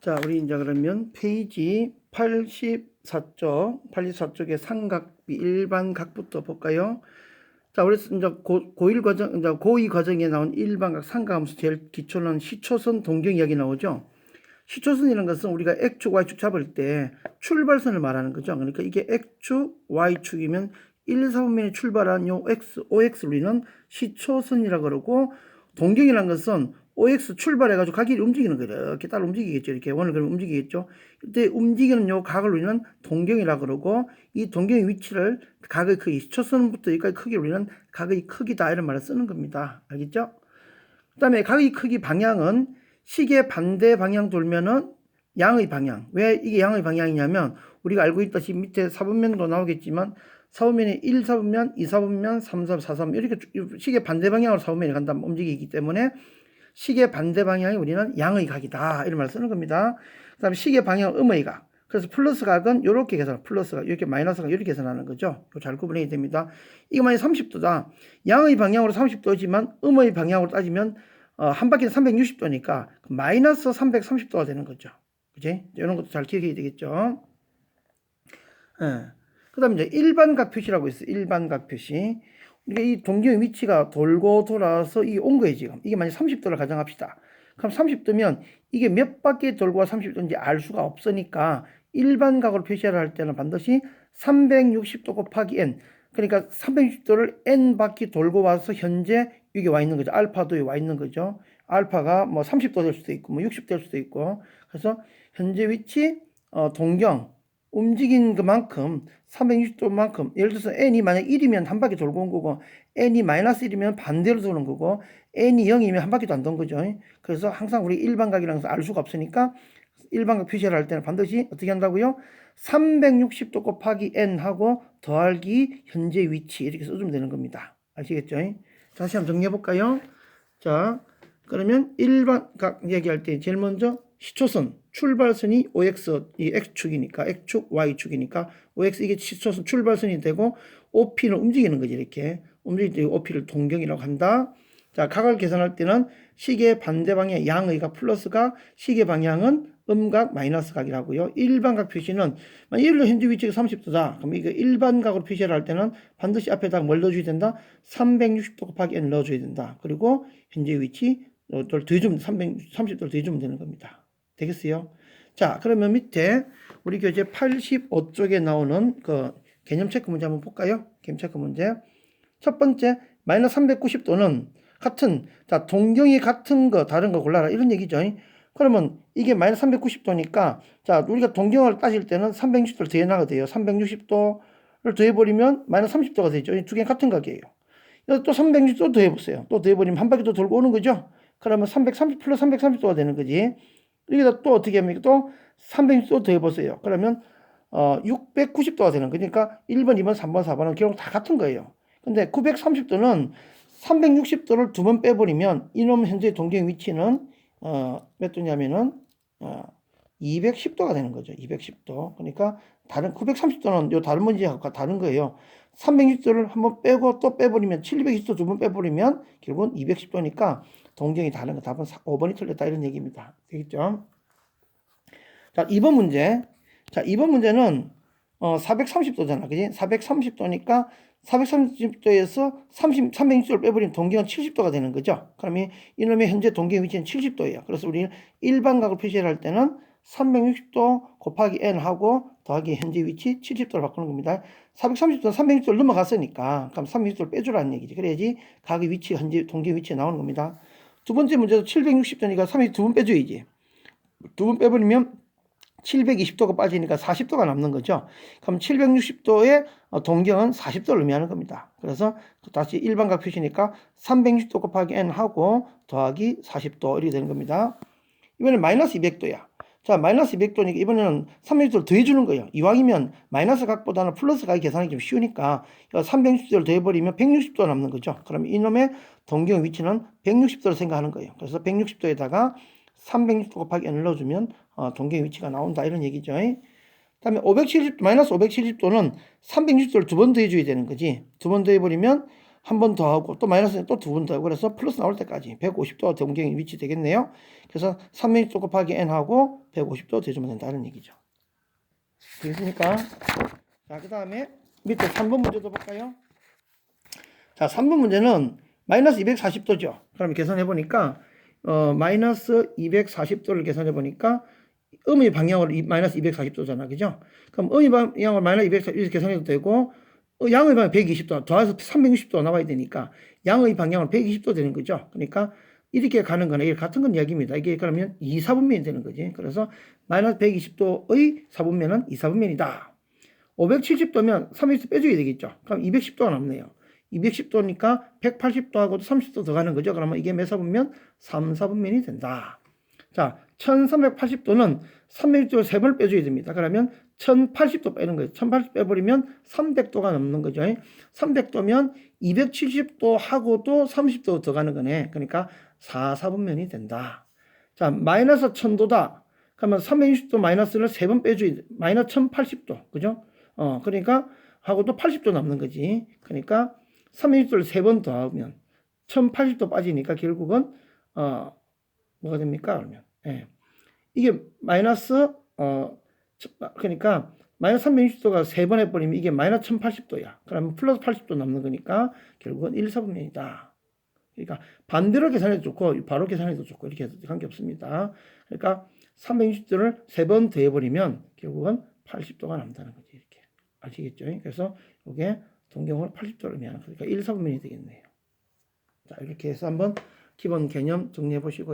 자, 우리 이제 그러면 페이지 84쪽의 삼각비 일반각부터 볼까요? 자, 우리 이제 고1 과정, 이제 고2 과정에 나온 일반각 삼각함수 제일 기초는 시초선 동경 이야기 나오죠. 시초선이라는 것은 우리가 X축, Y축 잡을 때 출발선을 말하는 거죠. 그러니까 이게 X축, Y축이면 1, 4분면에 출발한 요 X, OX를 우리는 시초선이라고 그러고, 동경이라는 것은 OX 출발해가지고 각이 움직이는 거예요. 이렇게 따라 움직이겠죠. 이렇게 원을 그리면 움직이겠죠. 이때 움직이는 요 각을 우리는 동경이라고 그러고, 이 동경의 위치를 각의 크기, 시초선부터 여기까지 크기를 우리는 각의 크기다 이런 말을 쓰는 겁니다. 알겠죠? 그 다음에 각의 크기 방향은 시계 반대 방향 돌면은 양의 방향. 왜 이게 양의 방향이냐면 우리가 알고 있다시피 밑에 4분면도 나오겠지만 4분면이 1, 4분면, 2, 4분면, 3, 4, 4, 3 이렇게 시계 반대 방향으로 4분면이 간다면 움직이기 때문에 시계 반대 방향이 우리는 양의 각이다 이런 말을 쓰는 겁니다. 그 다음에 시계 방향은 음의 각. 그래서 플러스 각은 이렇게 계산, 플러스가 이렇게 마이너스 각 이렇게 계산하는 거죠. 잘 구분해야 됩니다. 이거 만약 30도다. 양의 방향으로 30도지만 음의 방향으로 따지면 한 바퀴는 360도니까 마이너스 330도가 되는 거죠. 그지? 이런 것도 잘 기억해야 되겠죠. 예. 그 다음에 이제 일반각 표시라고 있어요. 일반각 표시. 이 동경의 위치가 돌고 돌아서 이게 온 거예요, 지금. 이게 만약 30도를 가정합시다. 그럼 30도면 이게 몇 바퀴 돌고 30도인지 알 수가 없으니까 일반각으로 표시를 할 때는 반드시 360도 곱하기 n. 그러니까 360도를 n 바퀴 돌고 와서 현재 여기 와 있는 거죠. 알파도에 와 있는 거죠. 알파가 뭐 30도 될 수도 있고 뭐 60도 될 수도 있고. 그래서 현재 위치 동경 움직인 그만큼 360도만큼 예를 들어서 n이 만약 1이면 한 바퀴 돌고 온 거고 n이 마이너스 1이면 반대로 도는 거고 n이 0이면 한 바퀴도 안 돈 거죠. 그래서 항상 우리 일반각이라는 것을 알 수가 없으니까 일반각 표시를 할 때는 반드시 어떻게 한다고요? 360도 곱하기 n 하고 더하기 현재 위치 이렇게 써주면 되는 겁니다. 아시겠죠? 다시 한번 정리해 볼까요? 자, 그러면 일반각 얘기할 때 제일 먼저 시초선 출발선이 OX 이 X축이니까 X축 Y축이니까 OX 이게 시초선 출발선이 되고 OP는 움직이는 거지. 이렇게 움직일 때 OP를 동경이라고 한다. 자, 각을 계산할 때는 시계 반대 방향 양의각 플러스가 시계 방향은 음각 마이너스 각이라고요. 일반각 표시는 예를 들어 현재 위치가 30도다. 그럼 이거 일반각으로 표시를 할 때는 반드시 앞에다가 뭘 넣어줘야 된다? 360도 곱하기 n 넣어줘야 된다. 그리고 현재 위치 더해주면 330도를 더해주면 되는 겁니다. 되겠어요? 자, 그러면 밑에 우리 교재 85쪽에 나오는 그 개념 체크 문제 한번 볼까요? 개념 체크 문제. 첫 번째, 마이너스 390도는 같은, 자, 동경이 같은 거, 다른 거 골라라. 이런 얘기죠. 그러면 이게 마이너스 390도니까, 자, 우리가 동경을 따질 때는 360도를 더해놔야 돼요. 360도를 더해버리면 마이너스 30도가 되죠. 두 개는 같은 각이에요. 또 360도 더해보세요. 또 더해버리면 한 바퀴 또 돌고 오는 거죠. 그러면 330 플러스 330도가 되는 거지. 여기다 또 어떻게 합니까? 또 360도 더해보세요. 그러면 690도가 되는 거니까 1번, 2번, 3번, 4번은 결국 다 같은 거예요. 근데 930도는 360도를 두 번 빼버리면 이놈 현재 동경 위치는 몇 도냐면은 210도가 되는 거죠. 210도. 그러니까 다른 930도는 요 다른 문제하고 다른 거예요. 360도를 한번 빼고 또 빼버리면 720도 두 번 빼버리면 결국은 210도니까 동경이 다른 거 답은 5번이 틀렸다 이런 얘기입니다. 되겠죠? 자, 2번 문제. 자, 2번 문제는 430도잖아. 그지? 430도니까 430도에서 360도를 빼버리면 동경은 70도가 되는 거죠. 그러면 이놈의 현재 동경 위치는 70도예요. 그래서 우리는 일반각을 표시를 할 때는 360도 곱하기 n 하고 더하기 현재 위치 70도를 바꾸는 겁니다. 430도 360도를 넘어갔으니까 그럼 360도를 빼주라는 얘기지. 그래야지 각의 위치 현재 동경 위치에 나오는 겁니다. 두 번째 문제도 760도니까 360도 두 번 빼줘야지. 두 번 빼버리면 720도가 빠지니까 40도가 남는 거죠. 그럼 760도의 동경은 40도를 의미하는 겁니다. 그래서 다시 일반각 표시니까 360도 곱하기 n 하고 더하기 40도 이렇게 되는 겁니다. 이번엔 마이너스 200도야. 자, 마이너스 200도니까 이번에는 360도를 더해주는 거예요. 이왕이면 마이너스 각보다는 플러스 각이 계산하기 좀 쉬우니까 360도를 더해버리면 160도가 남는 거죠. 그럼 이놈의 동경 위치는 160도를 생각하는 거예요. 그래서 160도에다가 360도 곱하기 n을 넣어주면 동경 위치가 나온다 이런 얘기죠. 그 다음에 마이너스 570도는 360도를 두 번 더해줘야 되는 거지. 두 번 더해버리면 한 번 더 하고 또 마이너스 또 두 번 더 하고 그래서 플러스 나올 때까지 150도 동경이 위치 되겠네요. 그래서 360도 곱하기 n하고 150도 대주면 된다는 얘기죠. 되겠습니까? 자, 그 다음에 밑에 3번 문제도 볼까요? 자, 3번 문제는 마이너스 240도죠. 그럼 계산해 보니까 마이너스 240도를 계산해 보니까 음의 방향으로 마이너스 240도잖아. 그죠? 그럼 음의 방향으로 마이너스 240도 계산해도 되고 양의 방향 120도 더해서 360도 나와야 되니까 양의 방향으로 120도 되는 거죠. 그러니까 이렇게 가는 거는 이게 같은 건 이야기입니다. 이게 그러면 2, 4분면이 되는 거지. 그래서 마이너스 120도의 4분면은 2, 4분면이다. 570도면 360도 빼줘야 되겠죠. 그럼 210도가 남네요. 210도니까 180도하고도 30도 더 가는 거죠. 그러면 이게 몇 사분면? 3, 4분면이 된다. 자, 1380도는 360도를 3번 빼줘야 됩니다. 그러면 1080도 빼는 거예요. 1080 빼버리면 300도가 넘는 거죠. 300도면 270도 하고도 30도 더 가는 거네. 그러니까 4, 4분면이 된다. 자, 마이너스 1000도다. 그러면 360도 마이너스를 3번 빼줘야 돼. 마이너스 1080도. 그죠? 그러니까 하고도 80도 남는 거지. 그러니까 360도를 3번 더하면 1080도 빠지니까 결국은 뭐가 됩니까? 그러면 예. 이게 마이너스 그러니까 마이너스 360도가 3번 해버리면 이게 마이너스 1080도야. 그러면 플러스 80도 남는 거니까 결국은 1, 4분면이다. 그러니까 반대로 계산해도 좋고 바로 계산해도 좋고 이렇게 해도 관계없습니다. 그러니까 360도를 3번 더해버리면 결국은 80도가 남다는 거지. 이렇게 아시겠죠? 그래서 이게 동경으로 80도를 의미하는 거니까 1, 4분면이 되겠네요. 자, 이렇게 해서 한번 기본 개념 정리해 보시고